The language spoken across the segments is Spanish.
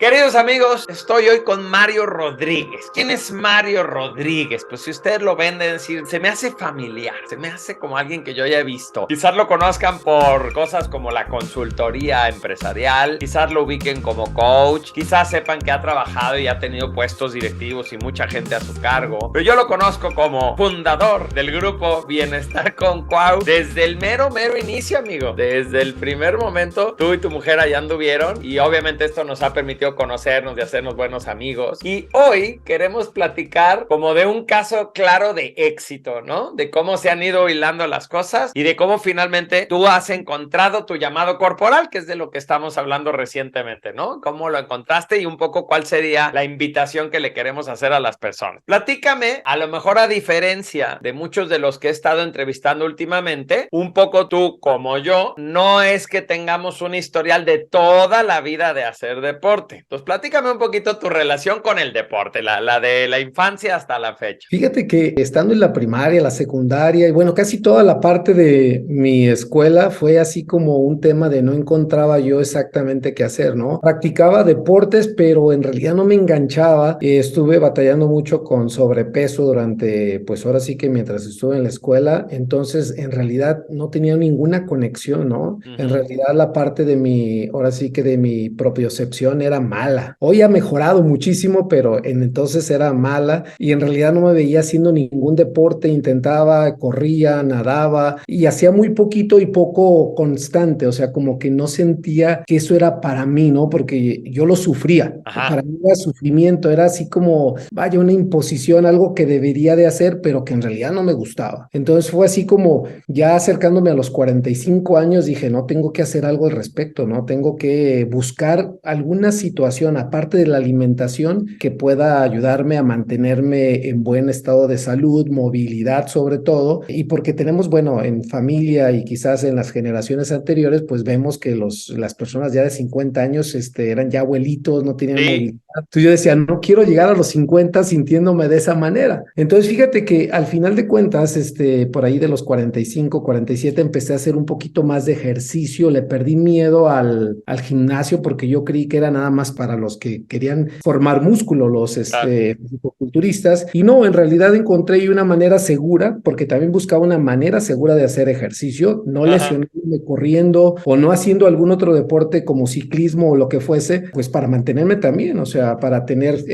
Queridos amigos, estoy hoy con Mario Rodríguez. ¿Quién es Mario Rodríguez? Pues si ustedes lo ven, de decir, se me hace familiar, se me hace como alguien que yo ya he visto. Quizás lo conozcan por cosas como la consultoría empresarial, quizás lo ubiquen como coach, quizás sepan que ha trabajado y ha tenido puestos directivos y mucha gente a su cargo. Pero yo lo conozco como fundador del grupo Bienestar con Cuau desde el mero inicio, amigo. Desde el primer momento, tú y tu mujer allá anduvieron y obviamente esto nos ha permitido conocernos y hacernos buenos amigos. Y hoy queremos platicar como de un caso claro de éxito, ¿no? De cómo se han ido hilando las cosas y de cómo finalmente tú has encontrado tu llamado corporal, que es de lo que estamos hablando recientemente, ¿no? Cómo lo encontraste y un poco cuál sería la invitación que le queremos hacer a las personas. Platícame, a lo mejor a diferencia de muchos de los que he estado entrevistando últimamente, un poco tú como yo, no es que tengamos un historial de toda la vida de hacer deporte. Entonces, platícame un poquito tu relación con el deporte, la de la infancia hasta la fecha. Fíjate que estando en la primaria, la secundaria y bueno, casi toda la parte de mi escuela fue así como un tema de no encontraba yo exactamente qué hacer, ¿no? Practicaba deportes, pero en realidad no me enganchaba. Estuve batallando mucho con sobrepeso durante, pues ahora sí que mientras estuve en la escuela, entonces en realidad no tenía ninguna conexión, ¿no? En realidad la parte de mi, ahora sí que de mi propiocepción era mala. Hoy ha mejorado muchísimo, pero en entonces era mala y en realidad no me veía haciendo ningún deporte. Intentaba, corría, nadaba y hacía muy poquito y poco constante, o sea, como que no sentía que eso era para mí, ¿no? Porque yo lo sufría. Ajá. Para mí era sufrimiento, era así como, vaya, una imposición, algo que debería de hacer, pero que en realidad no me gustaba. Entonces fue así como ya acercándome a los 45 años, dije, no, tengo que hacer algo al respecto, ¿no? Tengo que buscar alguna situación, aparte de la alimentación, que pueda ayudarme a mantenerme en buen estado de salud, movilidad sobre todo, y porque tenemos, bueno, en familia y quizás en las generaciones anteriores, pues vemos que las personas ya de 50 años eran ya abuelitos, no tenían Sí. movilidad. Entonces yo decía, no quiero llegar a los 50 sintiéndome de esa manera. Entonces fíjate que al final de cuentas, por ahí de los 45, 47, empecé a hacer un poquito más de ejercicio, le perdí miedo al gimnasio porque yo creí que era nada más para los que querían formar músculo, los Claro. fisicoculturistas, y no, en realidad encontré una manera segura, porque también buscaba una manera segura de hacer ejercicio, no Ajá. lesionándome corriendo o no haciendo algún otro deporte como ciclismo o lo que fuese, pues para mantenerme también, o sea, para tener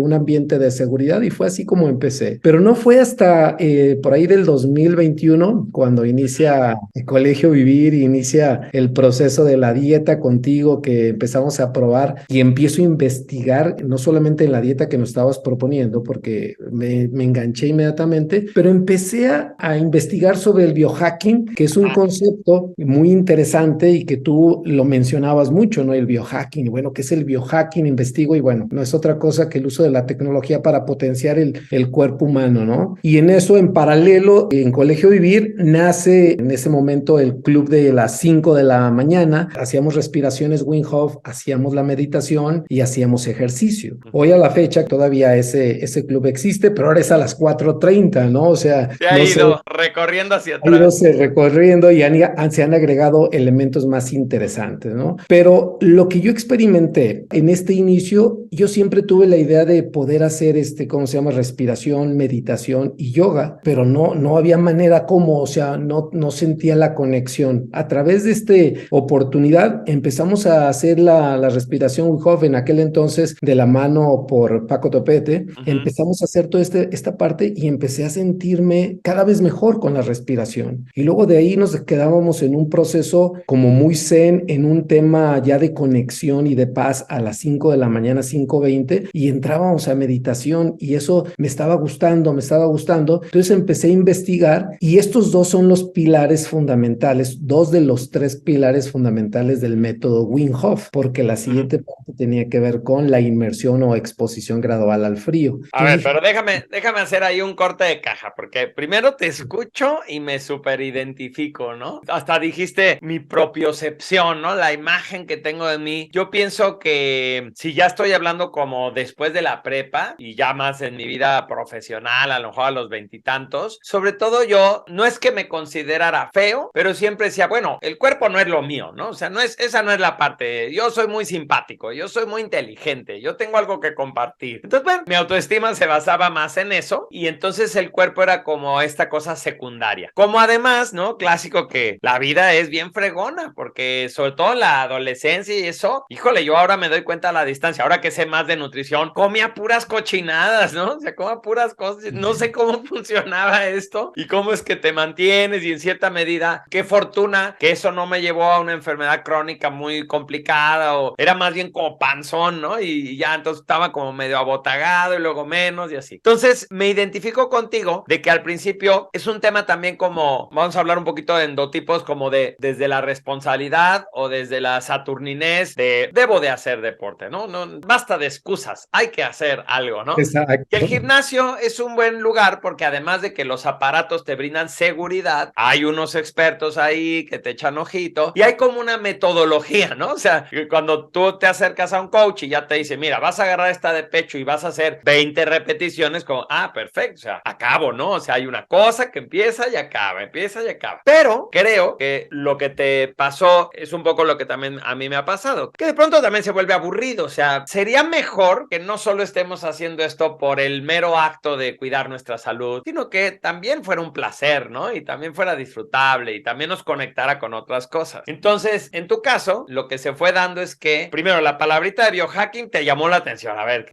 un ambiente de seguridad, y fue así como empecé. Pero no fue hasta por ahí del 2021 cuando inicia el Colegio Vivir, inicia el proceso de la dieta contigo que empezamos a probar y empiezo a investigar, no solamente en la dieta que nos estabas proponiendo, porque me enganché inmediatamente, pero empecé a investigar sobre el biohacking, que es un concepto muy interesante y que tú lo mencionabas mucho, ¿no? El biohacking, y bueno, ¿qué es el biohacking? Investigo y bueno, no es otra cosa que el uso de la tecnología para potenciar el cuerpo humano, ¿no? Y en eso, en paralelo, en Colegio Vivir, nace en ese momento el club de las 5 de la mañana, hacíamos respiraciones Wim Hof, hacíamos la meditación y hacíamos ejercicio. Hoy a la fecha todavía ese club existe, pero ahora es a las 4:30, ¿no? O sea, Se ha no sé, ido recorriendo hacia ha ido atrás. recorriendo y se han agregado elementos más interesantes, ¿no? Pero lo que yo experimenté en este inicio, yo siempre tuve la idea de poder hacer ¿cómo se llama? Respiración, meditación y yoga, pero no había manera como, o sea, no sentía la conexión. A través de esta oportunidad empezamos a hacer la respiración Wim Hof en aquel entonces de la mano por Paco Topete. Empezamos a hacer toda esta parte y empecé a sentirme cada vez mejor con la respiración. Y luego de ahí nos quedábamos en un proceso como muy zen, en un tema ya de conexión y de paz a las 5 de la mañana, 5:20, y entrábamos a meditación y eso me estaba gustando. Entonces empecé a investigar y estos dos son los pilares fundamentales, dos de los tres pilares fundamentales del método Wim Hof, porque la siguiente parte tenía que ver con la inmersión o exposición gradual al frío. A ver, Entonces, pero déjame hacer ahí un corte de caja, porque primero te escucho y me súper identifico, ¿no? Hasta dijiste mi propiocepción, ¿no? La imagen que tengo de mí. Yo pienso que si ya estoy hablando hablando como después de la prepa y ya más en mi vida profesional, a lo mejor a los 20 y tantos. Sobre todo yo, no es que me considerara feo, pero siempre decía, bueno, el cuerpo no es lo mío, ¿no? O sea, esa no es la parte. Yo soy muy simpático, yo soy muy inteligente, yo tengo algo que compartir. Entonces, bueno, mi autoestima se basaba más en eso y entonces el cuerpo era como esta cosa secundaria. Como además, ¿no? Clásico que la vida es bien fregona, porque sobre todo en la adolescencia y eso, híjole, yo ahora me doy cuenta a la distancia, ahora que sé más de nutrición, comía puras cochinadas, ¿no? O sea, comía puras cosas, no sé cómo funcionaba esto y cómo es que te mantienes y en cierta medida, qué fortuna que eso no me llevó a una enfermedad crónica muy complicada o era más bien como panzón, ¿no? Y ya entonces estaba como medio abotagado y luego menos y así. Entonces me identifico contigo de que al principio es un tema también como, vamos a hablar un poquito de endotipos como de desde la responsabilidad o desde la saturninez de debo de hacer deporte, ¿no? No basta de excusas, hay que hacer algo, ¿no? Exacto. Y el gimnasio es un buen lugar porque además de que los aparatos te brindan seguridad, hay unos expertos ahí que te echan ojito y hay como una metodología, ¿no? O sea, cuando tú te acercas a un coach y ya te dice, mira, vas a agarrar esta de pecho y vas a hacer 20 repeticiones, como, perfecto, o sea, acabo, ¿no? O sea, hay una cosa que empieza y acaba, empieza y acaba. Pero creo que lo que te pasó es un poco lo que también a mí me ha pasado, que de pronto también se vuelve aburrido, o sea, sería mejor que no solo estemos haciendo esto por el mero acto de cuidar nuestra salud, sino que también fuera un placer, ¿no? Y también fuera disfrutable y también nos conectara con otras cosas. Entonces, en tu caso, lo que se fue dando es que, primero, la palabrita de biohacking te llamó la atención. A ver,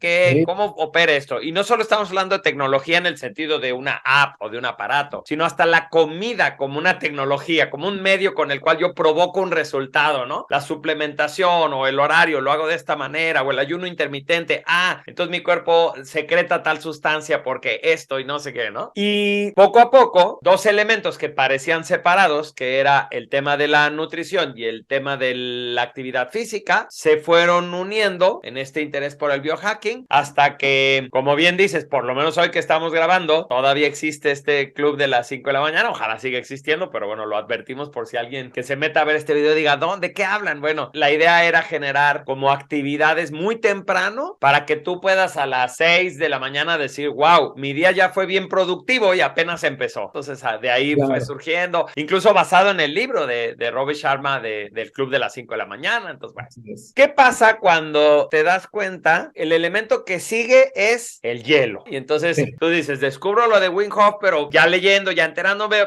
¿cómo opera esto? Y no solo estamos hablando de tecnología en el sentido de una app o de un aparato, sino hasta la comida como una tecnología, como un medio con el cual yo provoco un resultado, ¿no? La suplementación o el horario lo hago de esta manera o el ayuno intermitente. Entonces mi cuerpo secreta tal sustancia porque esto y no sé qué, ¿no? Y poco a poco, dos elementos que parecían separados, que era el tema de la nutrición y el tema de la actividad física, se fueron uniendo en este interés por el biohacking hasta que, como bien dices, por lo menos hoy que estamos grabando, todavía existe este club de las 5 de la mañana, ojalá siga existiendo, pero bueno, lo advertimos por si alguien que se meta a ver este video diga, ¿de qué hablan? Bueno, la idea era generar como actividades muy temprano para que tú puedas a las 6 de la mañana decir, wow, mi día ya fue bien productivo y apenas empezó. Entonces, de ahí fue surgiendo, incluso basado en el libro de Robin Sharma del Club de las 5 de la mañana. Entonces, bueno, ¿qué pasa cuando te das cuenta? El elemento que sigue es el hielo. Y entonces tú dices, descubro lo de Wim Hof, pero ya leyendo, ya enterándome,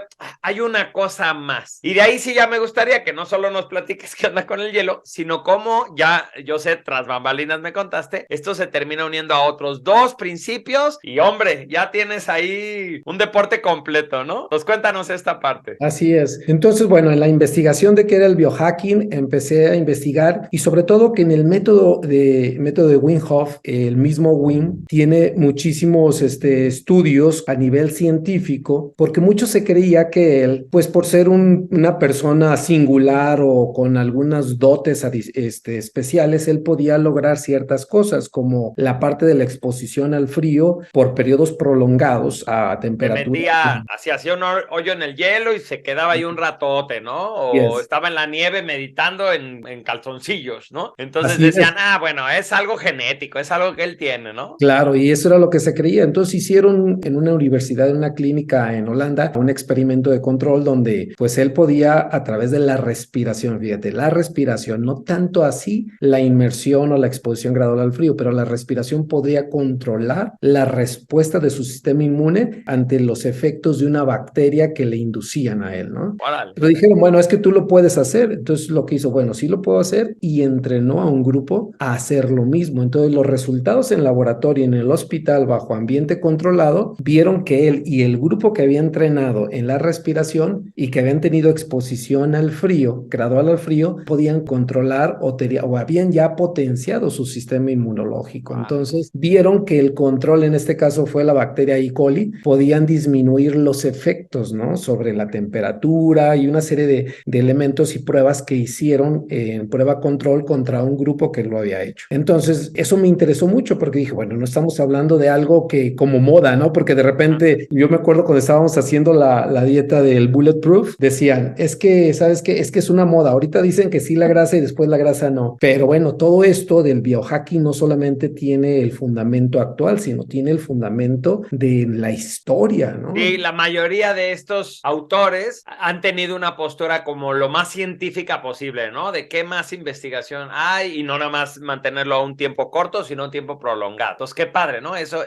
hay una cosa más. Y de ahí sí ya me gustaría que no solo nos platiques qué onda con el hielo, sino cómo ya, yo sé, tras bambalinas me contaste, esto se termina uniendo a otros dos principios y hombre, ya tienes ahí un deporte completo, ¿no? Pues cuéntanos esta parte. Así es. Entonces, bueno, en la investigación de qué era el biohacking, empecé a investigar y sobre todo que en el método de Wim Hof, el mismo Wim, tiene muchísimos estudios a nivel científico, porque mucho se creía que él, pues por ser una persona singular o con algunas dotes especiales, él podía lograr ciertas cosas, como la parte de la exposición al frío por periodos prolongados a temperatura. Se metía, hacía un hoyo en el hielo y se quedaba ahí un ratote, ¿no? O estaba en la nieve meditando en calzoncillos, ¿no? Entonces así decían, bueno, es algo genético, es algo que él tiene, ¿no? Claro, y eso era lo que se creía. Entonces hicieron en una universidad, en una clínica en Holanda, un experimento de control donde pues él podía a través de la respiración, fíjate, la respiración, no tanto así la inmersión o la exposición gradual al frío, pero la respiración podría controlar la respuesta de su sistema inmune ante los efectos de una bacteria que le inducían a él, ¿no? Órale. Pero dijeron, bueno, es que tú lo puedes hacer. Entonces lo que hizo, bueno, sí lo puedo hacer y entrenó a un grupo a hacer lo mismo. Entonces los resultados en laboratorio en el hospital bajo ambiente controlado vieron que él y el grupo que había entrenado en la respiración y que habían tenido exposición al frío, gradual al frío, podían controlar o habían ya potenciado su sistema inmunológico. Entonces vieron que el control en este caso fue la bacteria E. coli, podían disminuir los efectos, ¿no? Sobre la temperatura y una serie de elementos y pruebas que hicieron en prueba control contra un grupo que lo había hecho. Entonces eso me interesó mucho porque dije, bueno, no estamos hablando de algo que como moda, ¿no? Porque de repente yo me acuerdo cuando estábamos haciendo la dieta del Bulletproof, decían, es que, ¿sabes qué? Es que es una moda. Ahorita dicen que sí la grasa y después la grasa no. Pero bueno, todo esto del biohacking Reiki no solamente tiene el fundamento actual, sino tiene el fundamento de la historia, ¿no? Sí, la mayoría de estos autores han tenido una postura como lo más científica posible, ¿no? De qué más investigación hay y no nada más mantenerlo a un tiempo corto, sino un tiempo prolongado. Entonces, qué padre, ¿no? Eso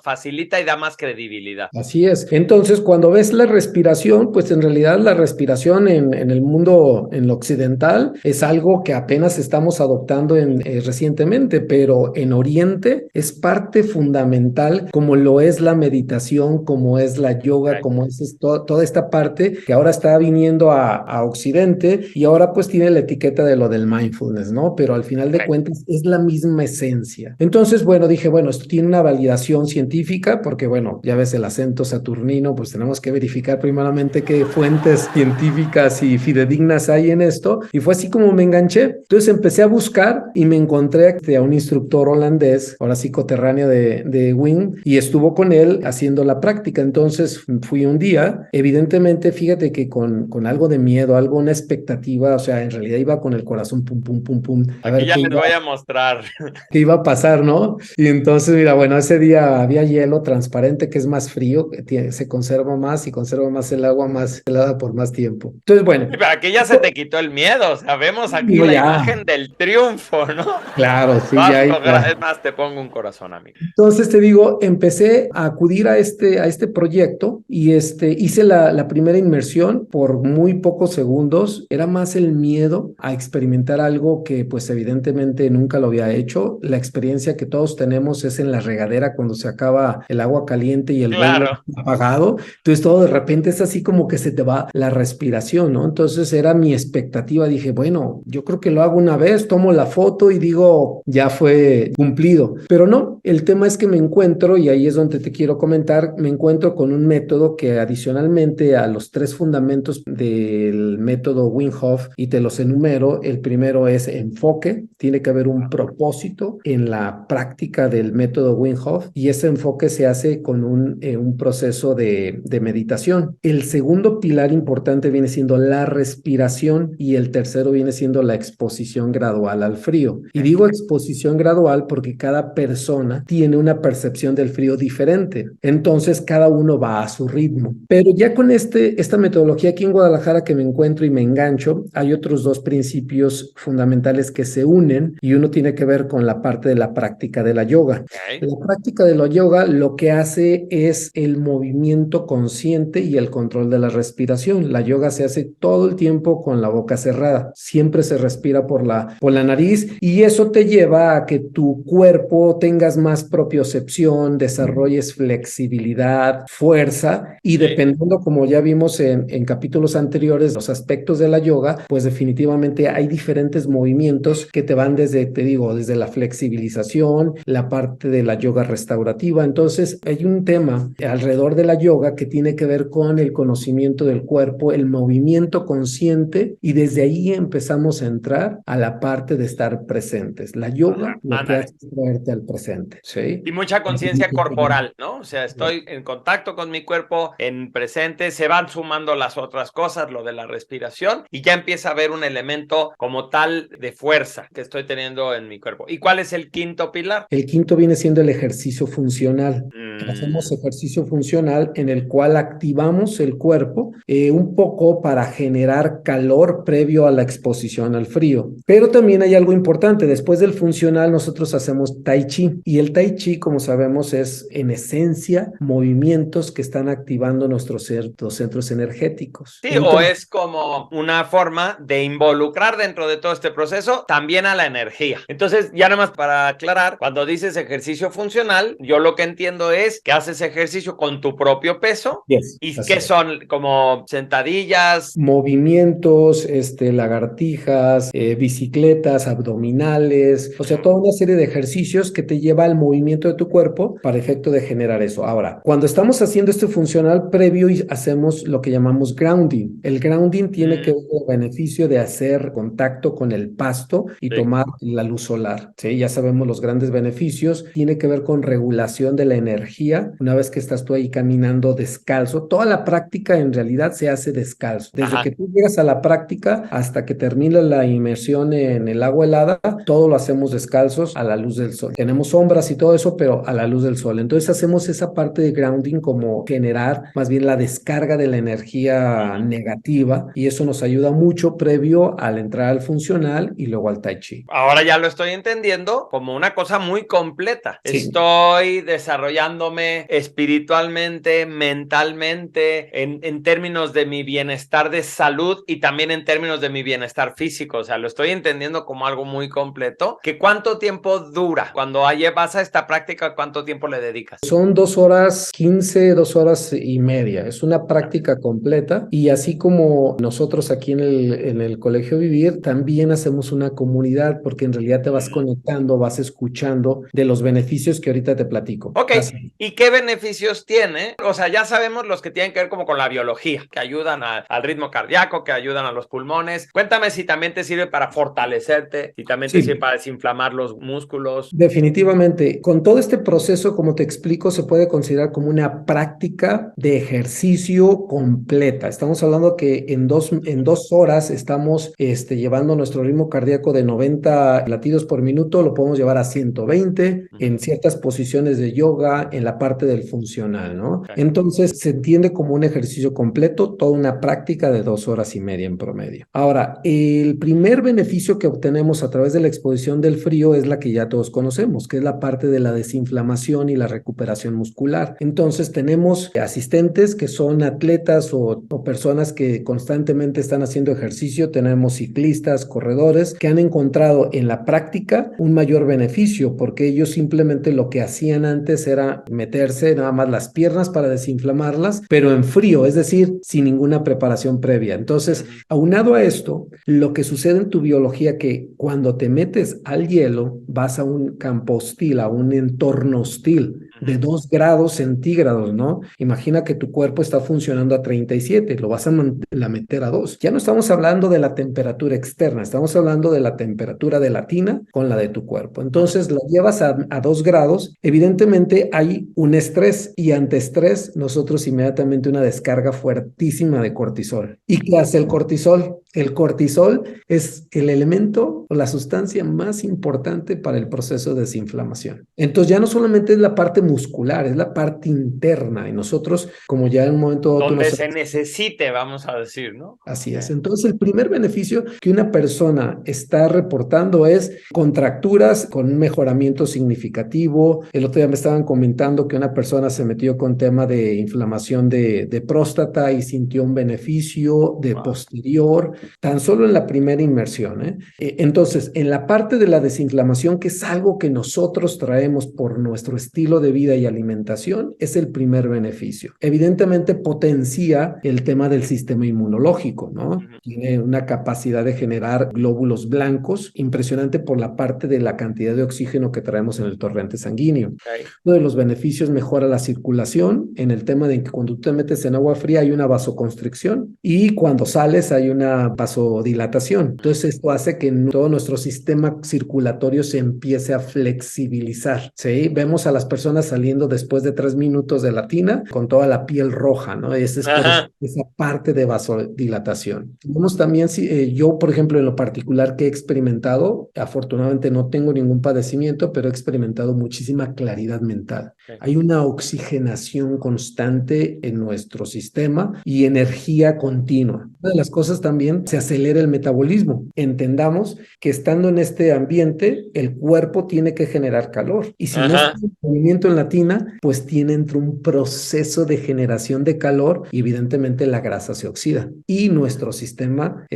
facilita y da más credibilidad. Así es. Entonces, cuando ves la respiración, pues en realidad la respiración en el mundo, en lo occidental, es algo que apenas estamos adoptando recientemente, pero en Oriente es parte fundamental, como lo es la meditación, como es la yoga, Okay. como es toda esta parte que ahora está viniendo a Occidente y ahora pues tiene la etiqueta de lo del mindfulness, ¿no? Pero al final de Okay. cuentas es la misma esencia. Entonces, bueno, dije, bueno, esto tiene una validación científica porque, bueno, ya ves el acento saturnino, pues tenemos que verificar primeramente qué fuentes científicas y fidedignas hay en esto. Y fue así como me enganché. Entonces empecé a buscar y me encontré a un instructor holandés, ahora sí coterráneo de Wim, y estuvo con él haciendo la práctica. Entonces fui un día, evidentemente, fíjate que con algo de miedo, algo, una expectativa, o sea, en realidad iba con el corazón pum, pum, pum, pum, a Aquí ver ya les voy a mostrar. qué iba a pasar, ¿no? Y entonces, mira, bueno, ese día había hielo transparente que es más frío, se conserva más y conserva más el agua más helada por más tiempo. Entonces, bueno, Pero aquí ya se te quitó el miedo, o sea, vemos aquí digo la ya, imagen del triunfo, ¿no? claro, sí, Vas a ya, lograr, ya. es más, te pongo un corazón, amigo. Entonces te digo, empecé a acudir a este proyecto y hice la primera inmersión por muy pocos segundos. Era más el miedo a experimentar algo que pues evidentemente nunca lo había hecho. La experiencia que todos tenemos es en la regadera cuando se acaba el agua caliente y el boiler Claro. apagado. Entonces todo de repente es así como que se te va la respiración, ¿no? Entonces era mi expectativa. Dije, bueno, yo creo que lo hago una vez, tomo la foto y digo, ya fue cumplido. Pero no, el tema es que me encuentro, y ahí es donde te quiero comentar, me encuentro con un método que adicionalmente a los 3 fundamentos del método Wim Hof, y te los enumero, el primero es enfoque, tiene que haber un propósito en la práctica del método Wim Hof, y ese enfoque se hace con un proceso de meditación. El segundo pilar importante viene siendo la respiración y el tercero viene siendo la exposición gradual al frío. Y digo exposición gradual porque cada persona tiene una percepción del frío diferente. Entonces, cada uno va a su ritmo. Pero ya con esta metodología aquí en Guadalajara que me encuentro y me engancho, hay otros 2 principios fundamentales que se unen y uno tiene que ver con la parte de la práctica de la yoga. Okay. La práctica de la yoga lo que hace es el movimiento consciente y el control de la respiración. La yoga se hace todo el tiempo con la boca cerrada. Siempre se respira por la nariz y eso te lleva a que tu cuerpo tengas más propiocepción, desarrolles flexibilidad, fuerza y dependiendo, como ya vimos en capítulos anteriores, los aspectos de la yoga, pues definitivamente hay diferentes movimientos que te van desde, te digo, desde la flexibilización, la parte de la yoga restaurativa. Entonces, hay un tema alrededor de la yoga que tiene que ver con el conocimiento del cuerpo, el movimiento consciente y desde ahí empezamos a entrar a la parte de estar presentes. La yoga lo que hace es traerte al presente, ¿sí? Y mucha conciencia corporal, ¿no? O sea, estoy en contacto con mi cuerpo, en presente, se van sumando las otras cosas, lo de la respiración, y ya empieza a haber un elemento como tal de fuerza que estoy teniendo en mi cuerpo. ¿Y cuál es el quinto pilar? El quinto viene siendo el ejercicio funcional. Hacemos ejercicio funcional en el cual activamos el cuerpo un poco para generar calor previo a la exposición al frío. Pero también hay algo importante. Después del funcional nosotros hacemos tai chi y el tai chi, como sabemos, es en esencia movimientos que están activando nuestros centros energéticos. Sí, Entonces, o es como una forma de involucrar dentro de todo este proceso también a la energía. Entonces, ya nada más para aclarar, cuando dices ejercicio funcional, yo lo que entiendo es que haces ejercicio con tu propio peso. yes, ¿Y qué son? Como sentadillas. Movimientos, lagartijas, bicicletas, abdominales, o sea, toda una serie de ejercicios que te lleva al movimiento de tu cuerpo para efecto de generar eso. Ahora, cuando estamos haciendo este funcional previo y hacemos lo que llamamos grounding. El grounding tiene que ver con el beneficio de hacer contacto con el pasto y tomar la luz solar, ¿sí? Ya sabemos los grandes beneficios. Tiene que ver con regulación de la energía energía una vez que estás tú ahí caminando descalzo. Toda la práctica en realidad se hace descalzo. Desde que tú llegas a la práctica hasta que termina la inmersión en el agua helada, todo lo hacemos descalzos a la luz del sol. Tenemos sombras y todo eso, pero a la luz del sol. Entonces hacemos esa parte de grounding como generar más bien la descarga de la energía negativa y eso nos ayuda mucho previo al entrar al funcional y luego al Tai Chi. Ahora ya lo estoy entendiendo como una cosa muy completa. Sí. Estoy desarrollándome espiritualmente, mentalmente, en términos de mi bienestar de salud y también en términos de mi bienestar físico. O sea, lo estoy entendiendo como algo muy completo. ¿Que cuánto tiempo dura? Cuando vas a esta práctica, ¿cuánto tiempo le dedicas? Son 2 horas 15, 2 horas y media. Es una práctica completa y así como nosotros aquí en el Colegio Vivir, también hacemos una comunidad porque en realidad te vas conectando, vas escuchando de los beneficios que ahorita te platico. Ok, ¿y qué beneficios tiene? O sea, ya sabemos los que tienen que ver como con la biología, que ayudan al ritmo cardíaco, que ayudan a los pulmones. Cuéntame si también te sirve para fortalecerte, si también te sirve para desinflamar los músculos. Definitivamente, con todo este proceso, como te explico, se puede considerar como una práctica de ejercicio completa. Estamos hablando que en dos horas estamos llevando nuestro ritmo cardíaco de 90 latidos por minuto, lo podemos llevar a 120 en ciertas posiciones de yoga, en la parte del funcional, ¿no? Entonces, se entiende como un ejercicio completo, toda una práctica de 2 horas y media en promedio. Ahora, el primer beneficio que obtenemos a través de la exposición del frío es la que ya todos conocemos, que es la parte de la desinflamación y la recuperación muscular. Entonces, tenemos asistentes que son atletas o personas que constantemente están haciendo ejercicio, tenemos ciclistas, corredores, que han encontrado en la práctica un mayor beneficio, porque ellos simplemente lo que hacían antes era meterse nada más las piernas para desinflamarlas, pero en frío, es decir, sin ninguna preparación previa. Entonces, aunado a esto, lo que sucede en tu biología que cuando te metes al hielo, vas a un campo hostil, a un entorno hostil de 2 grados centígrados, ¿no? Imagina que tu cuerpo está funcionando a 37, lo vas a meter a 2. Ya no estamos hablando de la temperatura externa, estamos hablando de la temperatura de la tina con la de tu cuerpo. Entonces, lo llevas a 2 grados, evidentemente hay un estrés y ante estrés nosotros inmediatamente una descarga fuertísima de cortisol. ¿Y qué hace el cortisol? El cortisol es el elemento o la sustancia más importante para el proceso de desinflamación. Entonces ya no solamente es la parte muscular, es la parte interna y nosotros, como ya en un momento donde se necesite, vamos a decir, ¿no? Así es. Entonces el primer beneficio que una persona está reportando es contracturas con un mejoramiento significativo. El otro día me estaban comentando que una persona se metió con tema de inflamación de próstata y sintió un beneficio de posterior, tan solo en la primera inmersión, ¿eh? Entonces, en la parte de la desinflamación, que es algo que nosotros traemos por nuestro estilo de vida y alimentación, es el primer beneficio. Evidentemente potencia el tema del sistema inmunológico, ¿no? Tiene una capacidad de generar glóbulos blancos impresionante por la parte de la cantidad de oxígeno que traemos en el torrente sanguíneo. Uno de los beneficios mejora la circulación en el tema de que cuando tú te metes en agua fría hay una vasoconstricción y cuando sales hay una vasodilatación. Entonces esto hace que todo nuestro sistema circulatorio se empiece a flexibilizar, ¿sí? Vemos a las personas saliendo después de 3 minutos de la tina con toda la piel roja, ¿no? Esa es por esa parte de vasodilatación. Tenemos también, yo por ejemplo en lo particular que he experimentado, afortunadamente no tengo ningún padecimiento, pero he experimentado muchísima claridad mental. Hay una oxigenación constante en nuestro sistema y energía continua. Una de las cosas también se acelera el metabolismo. Entendamos que estando en este ambiente, el cuerpo tiene que generar calor. Y si no está en movimiento en la tina, pues tiene entre un proceso de generación de calor y evidentemente la grasa se oxida. Y nuestro sistema,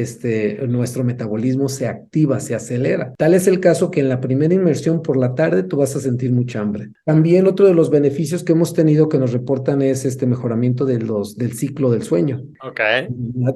nuestro metabolismo se activa, se acelera. Tal es el caso que en la primera inmersión por la tarde tú vas a sentir mucha hambre. También otro de los beneficios que hemos tenido que nos reportan es este mejoramiento del ciclo del sueño.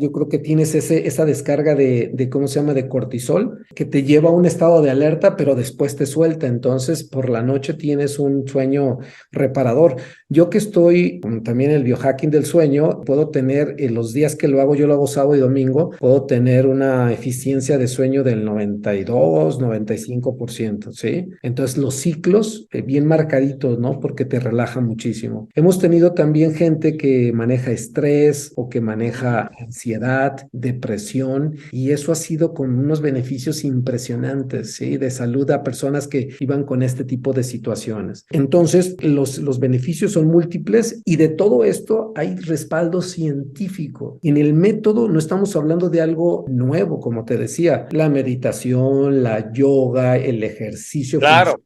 Yo creo que tienes esa descarga de ¿cómo se llama? De cortisol, que te lleva a un estado de alerta, pero después te suelta. Entonces, por la noche tienes un sueño sueño reparador. Yo que estoy también en el biohacking del sueño, puedo tener, en los días que lo hago, yo lo hago sábado y domingo, puedo tener una eficiencia de sueño del 92, 95%, ¿sí? Entonces los ciclos bien marcaditos, ¿no? Porque te relaja muchísimo. Hemos tenido también gente que maneja estrés o que maneja ansiedad, depresión, y eso ha sido con unos beneficios impresionantes, ¿sí? De salud a personas que iban con este tipo de situaciones. Entonces, los beneficios son múltiples y de todo esto hay respaldo científico. En el método no estamos hablando de algo nuevo, como te decía, la meditación, la yoga, el ejercicio Claro.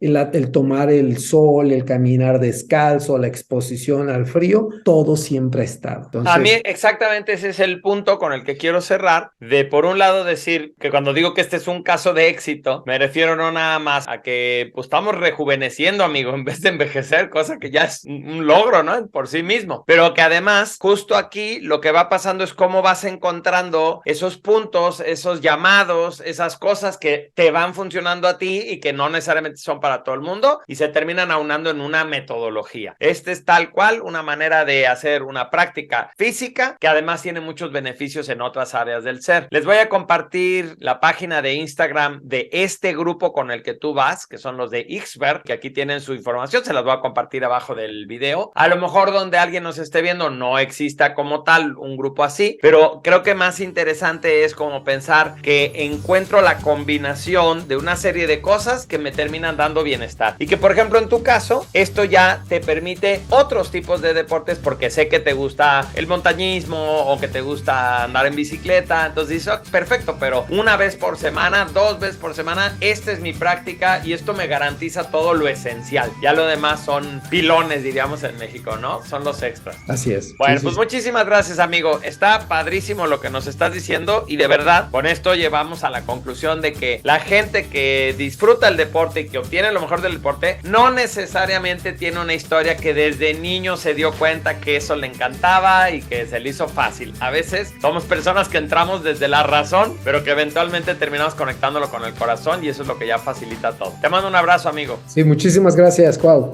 el tomar el sol, el caminar descalzo, la exposición al frío, todo siempre ha estado. Entonces, a mí exactamente ese es el punto con el que quiero cerrar, de por un lado decir que cuando digo que este es un caso de éxito, me refiero no nada más a que pues, estamos rejuveneciendo, amigo, en vez de envejecer, cosa que ya es un logro, ¿no? Por sí mismo, pero que además justo aquí lo que va pasando es cómo vas encontrando esos puntos, esos llamados, esas cosas que te van funcionando a ti y que no necesariamente son para todo el mundo y se terminan aunando en una metodología. Este es tal cual una manera de hacer una práctica física que además tiene muchos beneficios en otras áreas del ser. Les voy a compartir la página de Instagram de este grupo con el que tú vas, que son los de Xpert, que aquí tienen su información, se las voy a compartir abajo del video. A lo mejor donde alguien nos esté viendo no exista como tal un grupo así, pero creo que más interesante es como pensar que encuentro la combinación de una serie de cosas que me terminan dando bienestar. Y que, por ejemplo, en tu caso, esto ya te permite otros tipos de deportes porque sé que te gusta el montañismo o que te gusta andar en bicicleta. Entonces dices, oh, perfecto, pero una vez por semana, 2 veces por semana, esta es mi práctica y esto me garantiza todo lo esencial. Ya lo demás son pilones, diríamos en México, ¿no? Son los extras. Así es. Bueno, sí, pues sí. Muchísimas gracias, amigo. Está padrísimo lo que nos estás diciendo y de verdad, con esto llevamos a la conclusión de que la gente que disfruta el deporte y que obtiene lo mejor del deporte no necesariamente tiene una historia que desde niño se dio cuenta que eso le encantaba y que se le hizo fácil. A veces somos personas que entramos desde la razón, pero que eventualmente terminamos conectándolo con el corazón y eso es lo que ya facilita todo. Te mando un abrazo, amigo. Sí, muchísimas gracias, Cuau.